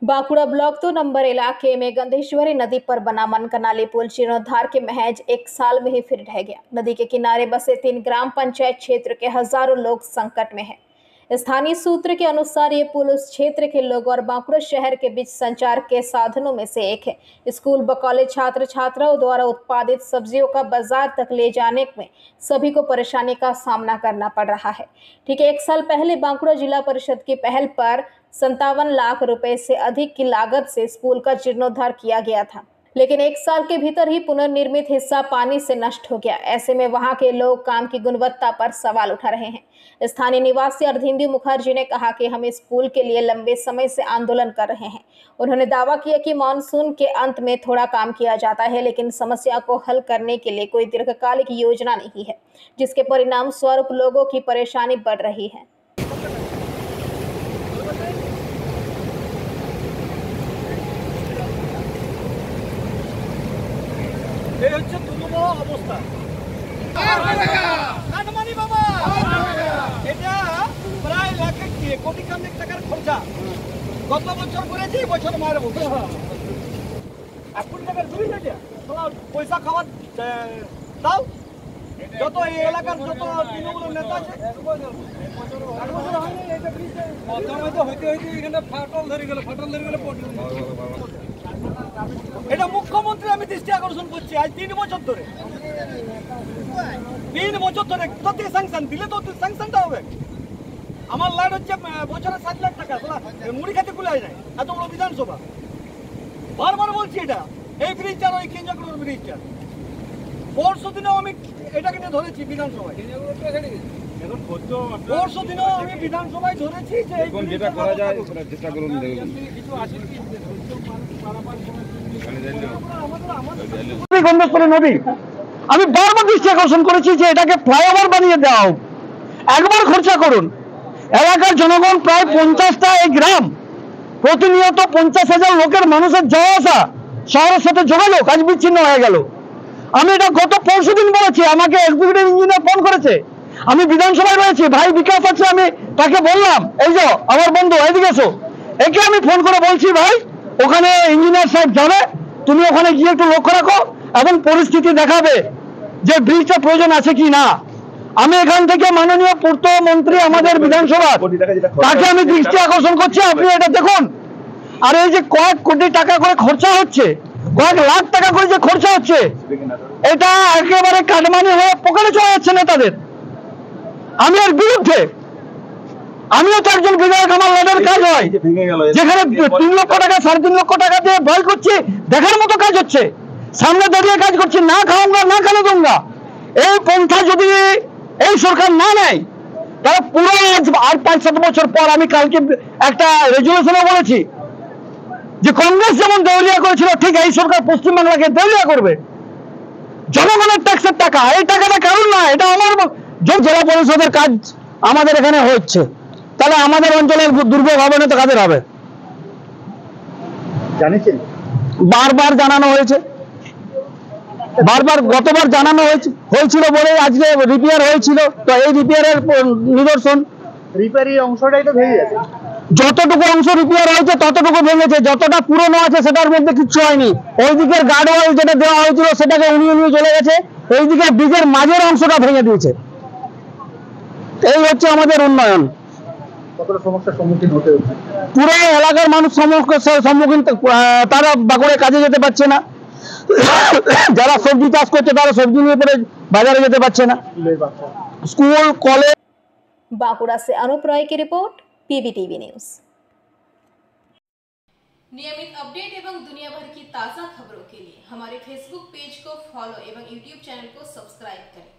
Bankura block 2 number इलाके में गंधेश्वरी नदी पर बना मनकनाली पुल जीर्णोद्धार के महज एक साल में ही फिर ढह गया। नदी के किनारे बसे 3 ग्राम पंचायत क्षेत्र के हजारों लोग संकट में हैं। स्थानीय सूत्र के अनुसार ये पुल उस क्षेत्र के लोगों और बांकुड़ा शहर के बीच संचार के साधनों में से एक है। स्कूल व कॉलेज छात्र छात्राओं द्वारा उत्पादित सब्जियों का बाजार तक ले जाने में सभी को परेशानी का सामना करना पड़ रहा है। ठीक एक साल पहले बांकुड़ा जिला परिषद की पहल पर 57 लाख रुपए से अधिक की लागत से इस पुल का जीर्णोद्धार किया गया था, लेकिन एक साल के भीतर ही पुनर्निर्मित हिस्सा पानी से नष्ट हो गया। ऐसे में वहां के लोग काम की गुणवत्ता पर सवाल उठा रहे हैं। स्थानीय निवासी अर्धेंदु मुखर्जी ने कहा कि हम इस पुल के लिए लंबे समय से आंदोलन कर रहे हैं। उन्होंने दावा किया कि मानसून के अंत में थोड़ा काम किया जाता है, लेकिन समस्या को हल करने के लिए कोई दीर्घकालिक योजना नहीं है, जिसके परिणाम स्वरूप लोगों की परेशानी बढ़ रही है। অবস্থা কাটমানি বাবা এটা প্রায় লাখে কোটি খানেক টাকার খরচা গত বছর করেছি বছর মারব এখন টাকার দুই টাকা তোমরা পয়সা খাওয়া দাও যত এই এলাকার যত তৃণমূল নেতা আছে হইতে এখানে ফাটল ধরে গেল এটা মুখ্যমন্ত্রী আমি দৃষ্টি আকর্ষণ করছি আজ 3 বছর ধরে তো স্যাংশন দিলে তো স্যাংশনটা হবে। আমার লাইট হচ্ছে বছরে 7 লাখ টাকা, মুড়ি খেতে কুলে যায় এত বড় বিধানসভা। বারবার বলছি এটা এই ব্রিজটা ওই কেঞ্জাকুড়ুর ব্রিজটা পরশু দিনেও আমি এটাকে নিয়ে ধরেছি বিধানসভায়। পরশু দিনেও আমি বিধানসভায় ধরেছি যে যেটা করা যায় চেষ্টা করুন। নদী আমি বারবার দৃষ্টি আকর্ষণ করেছি যে এটাকে ফ্লাইওভার বানিয়ে দেওয়া হোক। একবার খরচা করুন। এলাকার জনগণ প্রায় 50টা এই গ্রাম, প্রতিনিয়ত 50,000 লোকের মানুষের যাওয়া আসা, শহরের সাথে যোগাযোগ আজ বিচ্ছিন্ন হয়ে গেল। আমি এটা গত পরশু দিন বলেছি, আমাকে এক্সিকিউটিভ ইঞ্জিনিয়ার ফোন করেছে, আমি বিধানসভায় রয়েছি, ভাই বিকাশ আছে, আমি তাকে বললাম এই যে আমার বন্ধু এদিকে এসো, একে আমি ফোন করে বলছি ভাই ওখানে ইঞ্জিনিয়ার সাহেব যাবে, তুমি ওখানে গিয়ে একটু লক্ষ্য রাখো এবং পরিস্থিতি দেখাবে যে ব্রিজটা প্রয়োজন আছে কি না। আমি এখান থেকে মাননীয় পূর্ত মন্ত্রী আমাদের বিধানসভা তাকে আমি দৃষ্টি আকর্ষণ করছি, আপনি এটা দেখুন। আর এই যে কয়েক কোটি টাকা করে খরচা হচ্ছে, কয়েক লাখ টাকা করে যে খরচা হচ্ছে, এটা একেবারে কাটমানি হয়ে পকেটে চলে যাচ্ছে নেতাদের। আমি এর বিরুদ্ধে, আমিও তো একজন বিধায়ক, আমার লড়াইয়ের কাজ হয় যেখানে 3 লক্ষ টাকা 3.5 লক্ষ টাকা দিয়ে ভয় করছি, দেখার মতো কাজ হচ্ছে, সামনে দাঁড়িয়ে কাজ করছি, না খাওয়াঙ্গা না খানে দোঙ্গা। এই পন্থা যদি এই সরকার না নেয় তাহলে পুরো আর 5-7 বছর পর, আমি কালকে একটা রেজুলেশনে বলেছি যে কংগ্রেস যেমন দেউলিয়া করেছিল ঠিক এই সরকার পশ্চিমবাংলাকে দেউলিয়া করবে। জনগণের ট্যাক্সের টাকা, এই টাকাটা কারণ না, এটা আমার জেলা পরিষদের কাজ আমাদের এখানে হচ্ছে, তাহলে আমাদের অঞ্চলের দুর্ভোগ হবে না তো কাদের হবে? জানিয়েছেন, বারবার জানানো হয়েছে, বারবার গতবার জানানো হয়েছিল বলে আজকে রিপেয়ার হয়েছিল, তো এই রিপেয়ারের নিদর্শন রিপেয়ারি অংশটাই তো ভেঙে গেছে। যতটুকু অংশ রিপেয়ার হয়েছে ততটুকু ভেঙেছে, যতটা পুরনো আছে সেটার মধ্যে কিচ্ছু হয়নি। ওই দিকের গার্ডওয়াল যেটা দেওয়া হয়েছিল সেটাকে উনিয়ে চলে গেছে, এই দিকে ব্রিজের মাঝের অংশটা ভেঙে দিয়েছে। এই হচ্ছে আমাদের উন্নয়ন। কতটা সমস্যার সম্মুখীন হতে হচ্ছে, পুরো এলাকার মানুষ সমস্যার সম্মুখীন, তারা বাঁকুড়ে কাজে যেতে পারছে না, যারা সবজি চাষ করছে তারা সবজি নিয়ে পরে বাজারে যেতে পারছে না, স্কুল কলেজ। बांकुड़ा से अनूप रॉय की रिपोर्ट, पीबीटीवी न्यूज। नियमित अपडेट एवं दुनिया भर की ताजा खबरों के लिए हमारे फेसबुक पेज को फॉलो एवं यूट्यूब चैनल को सब्सक्राइब करें।